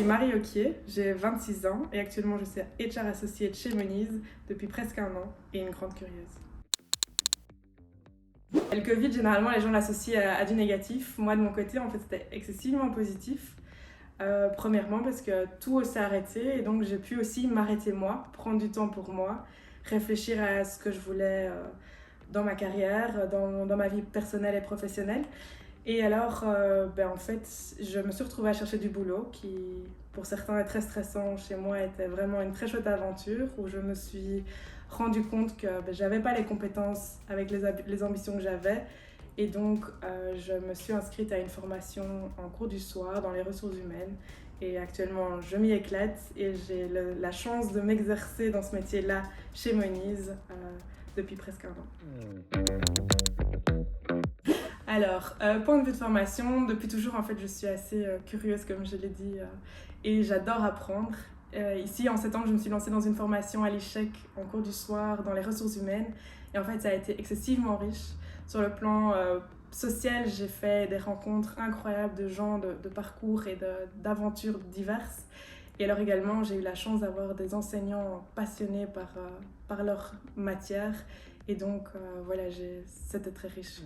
suis Marie Oquier, j'ai 26 ans et actuellement je suis HR Associate chez Moniz depuis presque un an et une grande curieuse. Le Covid, généralement les gens l'associent à du négatif. Moi de mon côté, en fait, c'était excessivement positif. Premièrement parce que tout s'est arrêté et donc j'ai pu aussi m'arrêter moi, prendre du temps pour moi, réfléchir à ce que je voulais dans ma carrière, dans ma vie personnelle et professionnelle. Et alors, en fait, je me suis retrouvée à chercher du boulot qui, pour certains, est très stressant. Chez moi, était vraiment une très chouette aventure où je me suis rendu compte que j'avais pas les compétences avec les ambitions que j'avais. Et donc, je me suis inscrite à une formation en cours du soir dans les ressources humaines. Et actuellement, je m'y éclate et j'ai la chance de m'exercer dans ce métier-là chez Moniz depuis presque un an. Alors, point de vue de formation, depuis toujours, en fait, je suis assez curieuse, comme je l'ai dit, et j'adore apprendre. Ici, en 7 ans, je me suis lancée dans une formation à l'ECHEC en cours du soir dans les ressources humaines. Et en fait, ça a été excessivement riche. Sur le plan social, j'ai fait des rencontres incroyables de gens de parcours et d'aventures diverses. Et alors également, j'ai eu la chance d'avoir des enseignants passionnés par leur matière. Et donc, voilà, c'était très riche.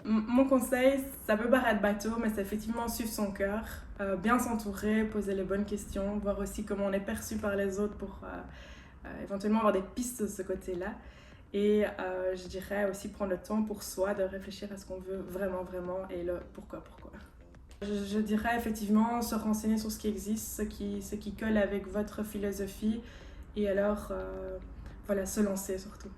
Mon conseil, ça peut paraître bateau, mais c'est effectivement suivre son cœur, bien s'entourer, poser les bonnes questions, voir aussi comment on est perçu par les autres pour éventuellement avoir des pistes de ce côté-là. Et je dirais aussi prendre le temps pour soi de réfléchir à ce qu'on veut vraiment, vraiment et le pourquoi. Je dirais effectivement se renseigner sur ce qui existe, ce qui colle avec votre philosophie et alors voilà, se lancer surtout.